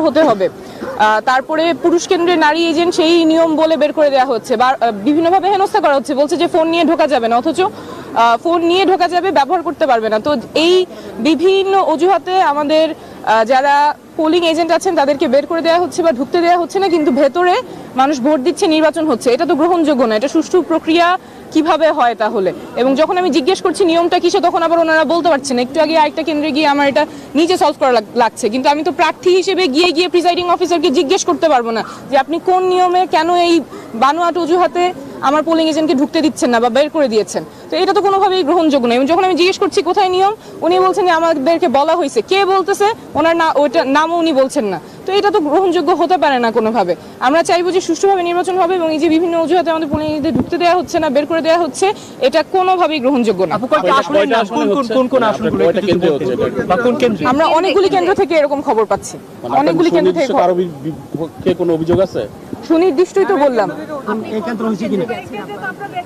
হতে হবে। তারপরে পুরুষ কেন্দ্রে নারী এজেন্ট সেই নিয়ম বলে বের করে দেওয়া হচ্ছে বা বিভিন্নভাবে হেনস্থা করা হচ্ছে, বলছে যে ফোন নিয়ে ঢোকা যাবে না, অথচ ফোন নিয়ে ঢোকা যাবে, ব্যবহার করতে পারবে না। তো এই বিভিন্ন অজুহাতে আমাদের যারা পোলিং এজেন্ট আছেন তাদেরকে বের করে দেওয়া হচ্ছে বা ঢুকতে দেওয়া হচ্ছে না, কিন্তু ভেতরে মানুষ ভোট দিচ্ছে, নির্বাচন হচ্ছে। এটা তো গ্রহণযোগ্য না। এটা সুষ্ঠু প্রক্রিয়া কিভাবে হয় তাহলে? এবং যখন আমি জিজ্ঞেস করছি নিয়মটা কিসে, তখন আবার ওনারা বলতে পারছেন। একটু আগে আরেকটা কেন্দ্রে গিয়ে আমার এটা নিজে সলভ করা লাগছে, কিন্তু আমি তো প্রার্থী হিসেবে গিয়ে প্রিসাইডিং অফিসারকে জিজ্ঞেস করতে পারবো না যে আপনি কোন নিয়মে কেন এই বানোয়াট অজুহাতে আমার পোলিং এজেন্টকে ঢুকতে দিচ্ছেন না বা বের করে দিয়েছেন। তো এটা তো কোনোভাবেই গ্রহণযোগ্য নয়। এবং যখন আমি জিজ্ঞেস করছি কোথায় নিয়ম, উনি বলছেন যে আমাদেরকে বলা হয়েছে। কে বলতেছে? ওনার না, ওইটা নামও উনি বলছেন না। তো এটা তো গ্রহণযোগ্য হতে পারে না কোনোভাবে। আমরা চাইবো যে সুষ্ঠুভাবে নির্বাচন হবে, এবং এই যে বিভিন্ন অজুহাতে আমাদের পোলিং এজেন্টদের ঢুকতে দেওয়া হচ্ছে না, বের করে দেওয়া হচ্ছে, এটা কোনোভাবেই গ্রহণযোগ্য না। আমরা অনেকগুলি কেন্দ্র থেকে এরকম খবর পাচ্ছি, অনেকগুলি কেন্দ্র থেকে। কোনো অভিযোগ আছে? সুনির্দিষ্টই তো বললাম।